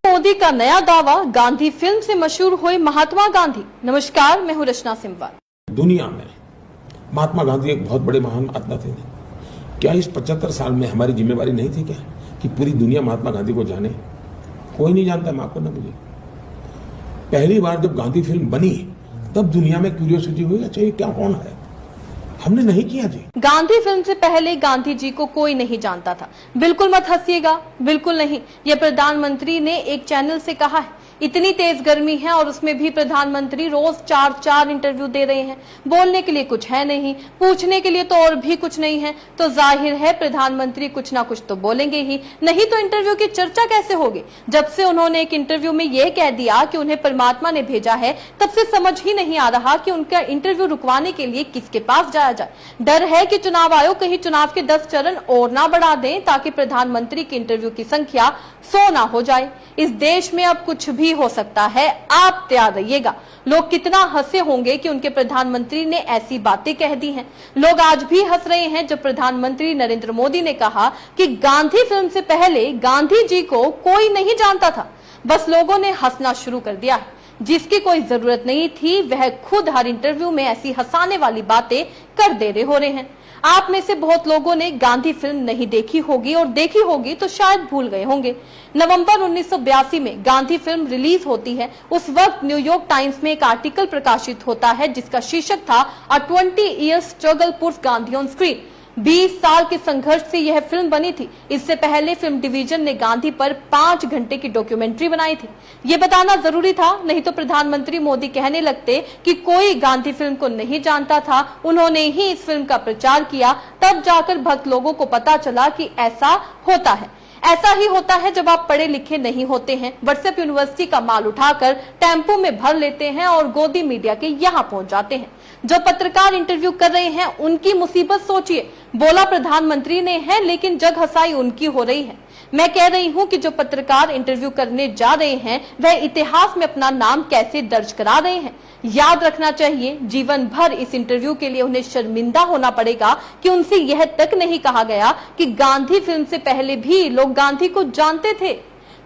मोदी का नया दावा, गांधी फिल्म से मशहूर हुए महात्मा गांधी। नमस्कार, मैं हूं रचना सिमवाल। दुनिया में महात्मा गांधी एक बहुत बड़े महान आत्मा थे। क्या इस 75 साल में हमारी जिम्मेवारी नहीं थी क्या कि पूरी दुनिया महात्मा गांधी को जाने? कोई नहीं जानता, मैं आपको ना मुझे। पहली बार जब गांधी फिल्म बनी तब दुनिया में क्यूरियोसिटी हुई, अच्छा ये क्या, कौन है? हमने नहीं किया जी। गांधी फिल्म से पहले गांधी जी को कोई नहीं जानता था। बिल्कुल मत हंसिएगा, बिल्कुल नहीं। यह प्रधानमंत्री ने एक चैनल से कहा है। इतनी तेज गर्मी है और उसमें भी प्रधानमंत्री रोज 4 इंटरव्यू दे रहे हैं। बोलने के लिए कुछ है नहीं, पूछने के लिए तो और भी कुछ नहीं है, तो जाहिर है प्रधानमंत्री कुछ ना कुछ तो बोलेंगे ही, नहीं तो इंटरव्यू की चर्चा कैसे होगी। जब से उन्होंने एक इंटरव्यू में यह कह दिया कि उन्हें परमात्मा ने भेजा है, तब से समझ ही नहीं आ रहा कि उनका इंटरव्यू रुकवाने के लिए किसके पास जाया जाए। डर है कि चुनाव आयोग कहीं चुनाव के 10 चरण और ना बढ़ा दें ताकि प्रधानमंत्री के इंटरव्यू की संख्या 100 ना हो जाए। इस देश में अब कुछ भी हो सकता है, आप तैयार रहिएगा। लोग कितना हंसे होंगे कि उनके प्रधानमंत्री ने ऐसी बातें कह दी हैं। लोग आज भी हंस रहे हैं जब प्रधानमंत्री नरेंद्र मोदी ने कहा कि गांधी फिल्म से पहले गांधी जी को कोई नहीं जानता था। बस लोगों ने हंसना शुरू कर दिया है। जिसकी कोई जरूरत नहीं थी वह खुद हर इंटरव्यू में ऐसी हंसाने वाली बातें कर दे रहे हो रहे हैं। आप में से बहुत लोगों ने गांधी फिल्म नहीं देखी होगी, और देखी होगी तो शायद भूल गए होंगे। नवंबर 1982 में गांधी फिल्म रिलीज होती है। उस वक्त न्यूयॉर्क टाइम्स में एक आर्टिकल प्रकाशित होता है जिसका शीर्षक था अ 20 years struggle puts Gandhi on screen. 20 साल के संघर्ष से यह फिल्म बनी थी। इससे पहले फिल्म डिवीजन ने गांधी पर 5 घंटे की डॉक्यूमेंट्री बनाई थी। ये बताना जरूरी था, नहीं तो प्रधानमंत्री मोदी कहने लगते कि कोई गांधी फिल्म को नहीं जानता था। उन्होंने ही इस फिल्म का प्रचार किया, तब जाकर भक्त लोगों को पता चला कि ऐसा होता है। ऐसा ही होता है जब आप पढ़े लिखे नहीं होते हैं, व्हाट्सएप यूनिवर्सिटी का माल उठाकर टेम्पो में भर लेते हैं और गोदी मीडिया के यहाँ पहुंच जाते हैं। जो पत्रकार इंटरव्यू कर रहे हैं उनकी मुसीबत सोचिए। बोला प्रधानमंत्री ने है, लेकिन जग हंसाई उनकी हो रही है। मैं कह रही हूं कि जो पत्रकार इंटरव्यू करने जा रहे हैं वह इतिहास में अपना नाम कैसे दर्ज करा रहे हैं। याद रखना चाहिए, जीवन भर इस इंटरव्यू के लिए उन्हें शर्मिंदा होना पड़ेगा कि उनसे यह तक नहीं कहा गया कि गांधी फिल्म से पहले भी लोग गांधी को जानते थे।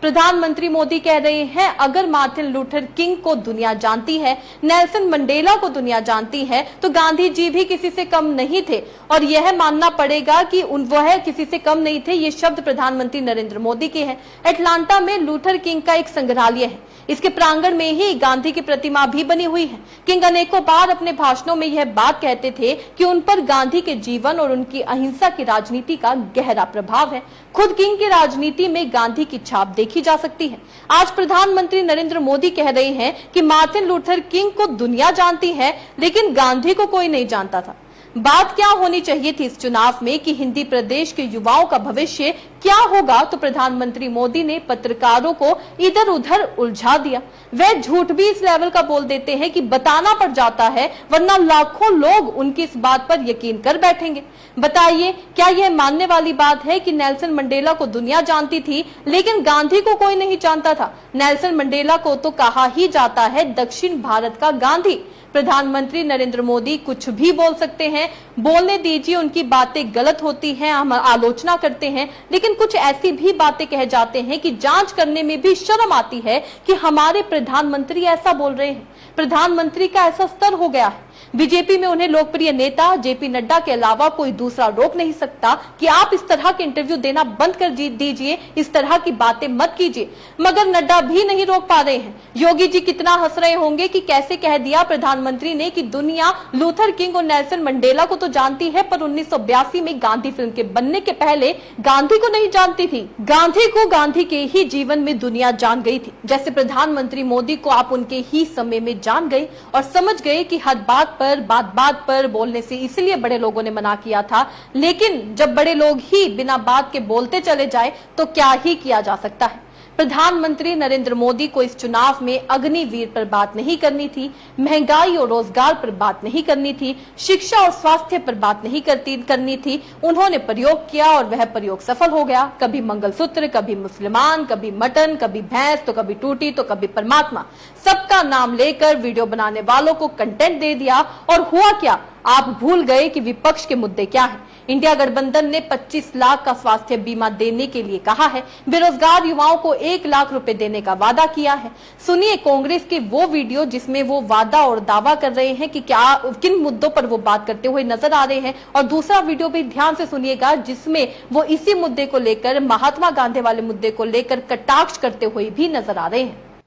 प्रधानमंत्री मोदी कह रहे हैं, अगर मार्टिन लूथर किंग को दुनिया जानती है, नेल्सन मंडेला को दुनिया जानती है, तो गांधी जी भी किसी से कम नहीं थे। और यह मानना पड़ेगा कि वह किसी से कम नहीं थे। ये शब्द प्रधानमंत्री नरेंद्र मोदी के हैं। अटलांटा में लूथर किंग का एक संग्रहालय है। इसके प्रांगण में ही गांधी की प्रतिमा भी बनी हुई है। किंग अनेकों बार अपने भाषणों में यह बात कहते थे कि उन पर गांधी के जीवन और उनकी अहिंसा की राजनीति का गहरा प्रभाव है। खुद किंग की राजनीति में गांधी की छाप देखी जा सकती है। आज प्रधानमंत्री नरेंद्र मोदी कह रहे हैं कि मार्टिन लूथर किंग को दुनिया जानती है, लेकिन गांधी को कोई नहीं जानता था। बात क्या होनी चाहिए थी इस चुनाव में कि हिंदी प्रदेश के युवाओं का भविष्य क्या होगा, तो प्रधानमंत्री मोदी ने पत्रकारों को इधर उधर उलझा दिया। वे झूठ भी इस लेवल का बोल देते हैं कि बताना पड़ जाता है, वरना लाखों लोग उनकी इस बात पर यकीन कर बैठेंगे। बताइए, क्या यह मानने वाली बात है कि नेल्सन मंडेला को दुनिया जानती थी लेकिन गांधी को कोई नहीं जानता था? नेल्सन मंडेला को तो कहा ही जाता है दक्षिण भारत का गांधी। प्रधानमंत्री नरेंद्र मोदी कुछ भी बोल सकते हैं, बोलने दीजिए। उनकी बातें गलत होती हैं, हम आलोचना करते हैं, लेकिन कुछ ऐसी भी बातें कह जाते हैं कि जांच करने में भी शर्म आती है कि हमारे प्रधानमंत्री ऐसा बोल रहे हैं। प्रधानमंत्री का ऐसा स्तर हो गया है। बीजेपी में उन्हें लोकप्रिय नेता जेपी नड्डा के अलावा कोई दूसरा रोक नहीं सकता कि आप इस तरह के इंटरव्यू देना बंद कर दीजिए, इस तरह की बातें मत कीजिए, मगर नड्डा भी नहीं रोक पा रहे हैं। योगी जी कितना हंस रहे होंगे कि कैसे कह दिया प्रधानमंत्री ने कि दुनिया लूथर किंग और नेल्सन मंडेला को तो जानती है, पर 1982 में गांधी फिल्म के बनने के पहले गांधी को नहीं जानती थी। गांधी को गांधी के ही जीवन में दुनिया जान गई थी, जैसे प्रधानमंत्री मोदी को आप उनके ही समय में जान गए और समझ गए कि हर बात पर बोलने से इसलिए बड़े लोगों ने मना किया था। लेकिन जब बड़े लोग ही बिना बात के बोलते चले जाए तो क्या ही किया जा सकता है। प्रधानमंत्री नरेंद्र मोदी को इस चुनाव में अग्निवीर पर बात नहीं करनी थी, महंगाई और रोजगार पर बात नहीं करनी थी, शिक्षा और स्वास्थ्य पर बात नहीं करनी थी। उन्होंने प्रयोग किया और वह प्रयोग सफल हो गया। कभी मंगलसूत्र, कभी मुसलमान, कभी मटन, कभी भैंस, तो कभी टूटी, तो कभी परमात्मा। सबका नाम लेकर वीडियो बनाने वालों को कंटेंट दे दिया और हुआ क्या, आप भूल गए कि विपक्ष के मुद्दे क्या हैं। इंडिया गठबंधन ने 25 लाख का स्वास्थ्य बीमा देने के लिए कहा है, बेरोजगार युवाओं को 1 लाख रुपए देने का वादा किया है। सुनिए कांग्रेस के वो वीडियो जिसमें वो वादा और दावा कर रहे हैं कि क्या किन मुद्दों पर वो बात करते हुए नजर आ रहे हैं, और दूसरा वीडियो भी ध्यान से सुनिएगा जिसमें वो इसी मुद्दे को लेकर, महात्मा गांधी वाले मुद्दे को लेकर कटाक्ष करते हुए भी नजर आ रहे हैं।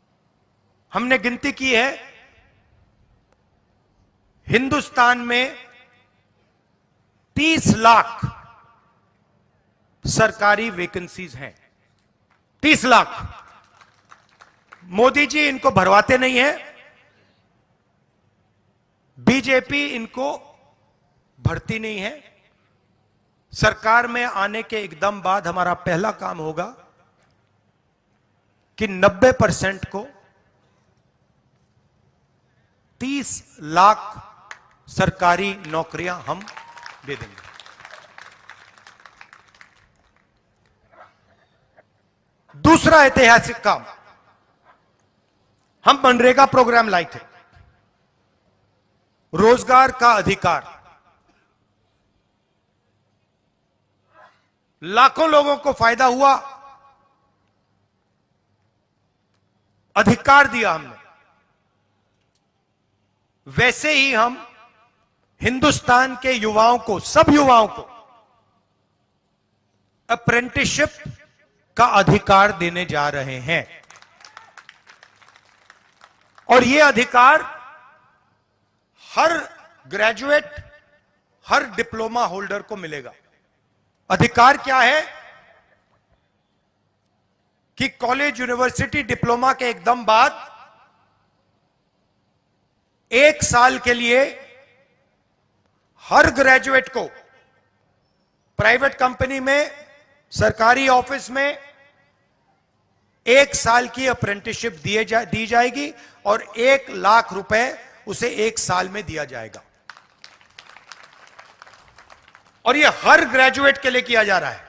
हमने गिनती की है, हिंदुस्तान में 30 लाख सरकारी वैकेंसीज हैं। 30 लाख। मोदी जी इनको भरवाते नहीं है, बीजेपी इनको भरती नहीं है। सरकार में आने के एकदम बाद हमारा पहला काम होगा कि 90% को 30 लाख सरकारी नौकरियां हम दे देंगे। दूसरा ऐतिहासिक काम, हम मनरेगा प्रोग्राम लाए थे, रोजगार का अधिकार। लाखों लोगों को फायदा हुआ, अधिकार दिया हमने। वैसे ही हम हिंदुस्तान के युवाओं को, सब युवाओं को अप्रेंटिसशिप का अधिकार देने जा रहे हैं। और यह अधिकार हर ग्रेजुएट, हर डिप्लोमा होल्डर को मिलेगा। अधिकार क्या है कि कॉलेज, यूनिवर्सिटी, डिप्लोमा के एकदम बाद 1 साल के लिए हर ग्रेजुएट को प्राइवेट कंपनी में, सरकारी ऑफिस में 1 साल की अप्रेंटिसशिप दी जाएगी और 1 लाख रुपए उसे 1 साल में दिया जाएगा। और यह हर ग्रेजुएट के लिए किया जा रहा है।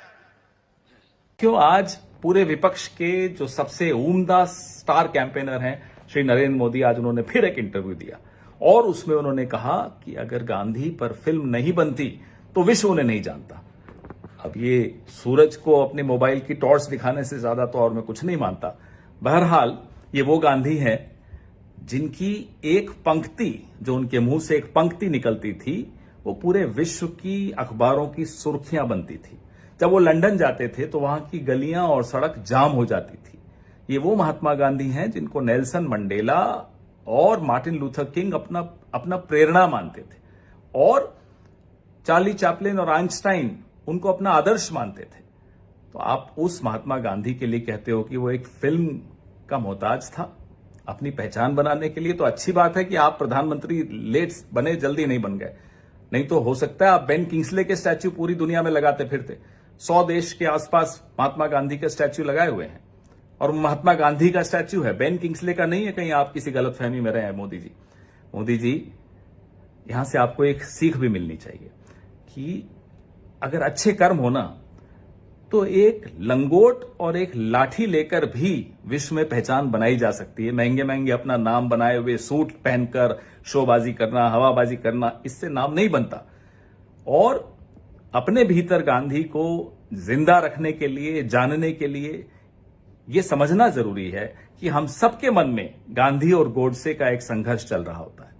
क्यों आज पूरे विपक्ष के जो सबसे उम्दा स्टार कैंपेनर हैं श्री नरेंद्र मोदी, आज उन्होंने फिर एक इंटरव्यू दिया और उसमें उन्होंने कहा कि अगर गांधी पर फिल्म नहीं बनती तो विश्व उन्हें नहीं जानता। अब ये सूरज को अपने मोबाइल की टॉर्च दिखाने से ज्यादा तो और मैं कुछ नहीं मानता। बहरहाल ये वो गांधी हैं जिनकी एक पंक्ति, जो उनके मुंह से एक पंक्ति निकलती थी, वो पूरे विश्व की अखबारों की सुर्खियां बनती थी। जब वो लंदन जाते थे तो वहां की गलियां और सड़क जाम हो जाती थी। ये वो महात्मा गांधी हैं जिनको नेल्सन मंडेला और मार्टिन लूथर किंग अपना प्रेरणा मानते थे, और चार्ली चैपलिन और आइंस्टाइन उनको अपना आदर्श मानते थे। तो आप उस महात्मा गांधी के लिए कहते हो कि वो एक फिल्म का मोहताज था अपनी पहचान बनाने के लिए। तो अच्छी बात है कि आप प्रधानमंत्री लेट बने, जल्दी नहीं बन गए। नहीं तो हो सकता है आप बेन किंग्सले के स्टैच्यू पूरी दुनिया में लगाते फिरते। 100 देश के आसपास महात्मा गांधी के स्टैच्यू लगाए हुए हैं, और महात्मा गांधी का स्टैच्यू है, बेन किंग्सले का नहीं है। कहीं आप किसी गलतफहमी में रहे हैं मोदी जी। मोदी जी, यहां से आपको एक सीख भी मिलनी चाहिए कि अगर अच्छे कर्म होना तो एक लंगोट और एक लाठी लेकर भी विश्व में पहचान बनाई जा सकती है। महंगे महंगे अपना नाम बनाए हुए सूट पहनकर शोबाजी करना, हवाबाजी करना, इससे नाम नहीं बनता। और अपने भीतर गांधी को जिंदा रखने के लिए, जानने के लिए यह समझना जरूरी है कि हम सबके मन में गांधी और गोडसे का एक संघर्ष चल रहा होता है।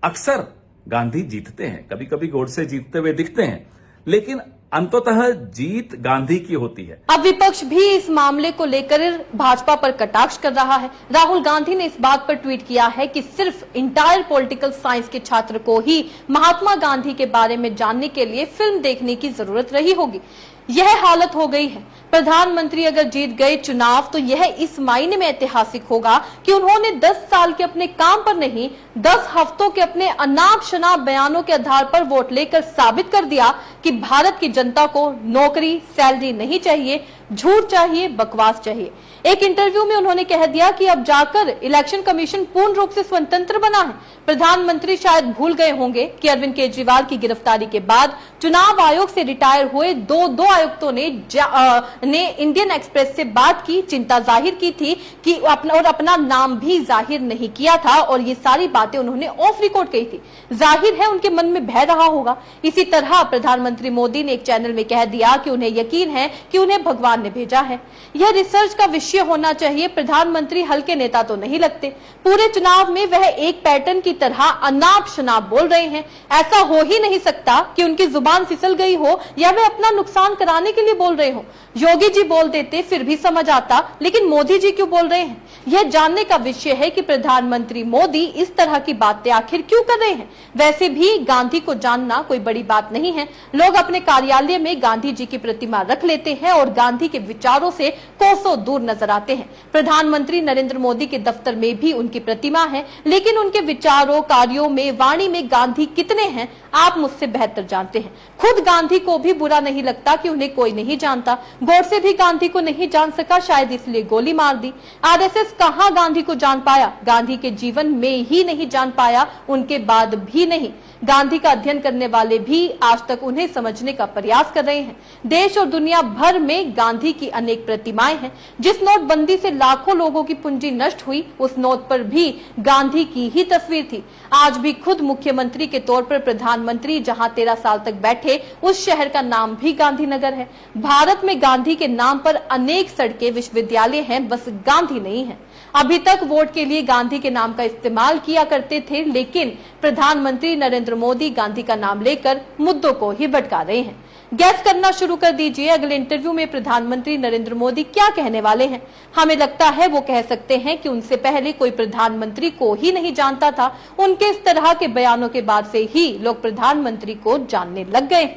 अक्सर गांधी जीतते हैं, कभी कभी गोडसे जीतते हुए दिखते हैं, लेकिन अंततः जीत गांधी की होती है। अब विपक्ष भी इस मामले को लेकर भाजपा पर कटाक्ष कर रहा है। राहुल गांधी ने इस बात पर ट्वीट किया है कि सिर्फ इंटायर पॉलिटिकल साइंस के छात्र को ही महात्मा गांधी के बारे में जानने के लिए फिल्म देखने की जरूरत रही होगी। यह हालत हो गई है। प्रधानमंत्री अगर जीत गए चुनाव तो यह इस मायने में ऐतिहासिक होगा कि उन्होंने 10 साल के अपने काम पर नहीं, 10 हफ्तों के अपने अनाप शनाप बयानों के आधार पर वोट लेकर साबित कर दिया कि भारत की जनता को नौकरी, सैलरी नहीं चाहिए, झूठ चाहिए, बकवास चाहिए। एक इंटरव्यू में उन्होंने कह दिया कि अब जाकर इलेक्शन कमीशन पूर्ण रूप से स्वतंत्र बना है। प्रधानमंत्री शायद भूल गए होंगे कि अरविंद केजरीवाल की गिरफ्तारी के बाद चुनाव आयोग से रिटायर हुए दो आयुक्तों ने इंडियन एक्सप्रेस से बात की, चिंता जाहिर की थी कि अपना नाम भी जाहिर नहीं किया था और ये सारी बातें उन्होंने ऑफ रिकॉर्ड कही थी। जाहिर है उनके मन में भय रहा होगा। इसी तरह प्रधानमंत्री मोदी ने एक चैनल में कह दिया कि उन्हें यकीन है कि उन्हें भगवान ने भेजा है। यह रिसर्च का विषय होना चाहिए। प्रधानमंत्री हल्के नेता तो नहीं लगते। पूरे चुनाव में वह एक पैटर्न की तरह अनाप शनाप बोल रहे हैं। ऐसा हो ही नहीं सकता कि उनकी जुबान फिसल गई हो या वे अपना नुकसान कराने के लिए बोल रहे हो। योगी जी बोल देते फिर भी समझ आता, लेकिन मोदी जी क्यों बोल रहे हैं? यह जानने का विषय है कि प्रधानमंत्री मोदी इस तरह की बातें आखिर क्यों कर रहे हैं। वैसे भी गांधी को जानना कोई बड़ी बात नहीं है। लोग अपने कार्यालय में गांधी जी की प्रतिमा रख लेते हैं और गांधी के विचारों से कोसों दूर नजर आते हैं। प्रधानमंत्री नरेंद्र मोदी के दफ्तर में भी उनकी प्रतिमा है, लेकिन उनके विचारों, कार्यों में, वाणी में गांधी कितने हैं आप मुझसे बेहतर जानते हैं। खुद गांधी को भी बुरा नहीं लगता कि उन्हें कोई नहीं जानता। गोडसे भी गांधी को नहीं जान सका, शायद इसलिए गोली मार दी। आरएसएस कहां गांधी को जान पाया? गांधी के जीवन में ही नहीं जान पाया, उनके बाद भी नहीं। गांधी का अध्ययन करने वाले भी आज तक उन्हें समझने का प्रयास कर रहे हैं। देश और दुनिया भर में गांधी की अनेक प्रतिमाएं हैं। जिस नोटबंदी से लाखों लोगों की पूंजी नष्ट हुई, उस नोट पर भी गांधी की ही तस्वीर थी। आज भी खुद मुख्यमंत्री के तौर पर प्रधानमंत्री जहां 13 साल तक बैठे, उस शहर का नाम भी गांधीनगर है। भारत में गांधी के नाम पर अनेक सड़कें, विश्वविद्यालय हैं, बस गांधी नहीं है। अभी तक वोट के लिए गांधी के नाम का इस्तेमाल किया करते थे, लेकिन प्रधानमंत्री नरेंद्र मोदी गांधी का नाम लेकर मुद्दों को ही भटका रहे हैं। गैस करना शुरू कर दीजिए, अगले इंटरव्यू में प्रधानमंत्री नरेंद्र मोदी क्या कहने वाले हैं। हमें लगता है वो कह सकते हैं कि उनसे पहले कोई प्रधानमंत्री को ही नहीं जानता था। उनके इस तरह के बयानों के बाद से ही लोग प्रधानमंत्री को जानने लग गए।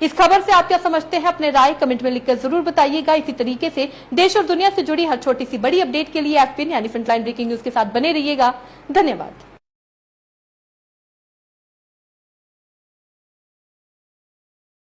इस खबर से आप क्या समझते हैं? अपने राय कमेंट में लिखकर जरूर बताइएगा। इसी तरीके से देश और दुनिया से जुड़ी हर छोटी सी बड़ी अपडेट के लिए FPN यानी फ्रंटलाइन ब्रेकिंग न्यूज के साथ बने रहिएगा। धन्यवाद।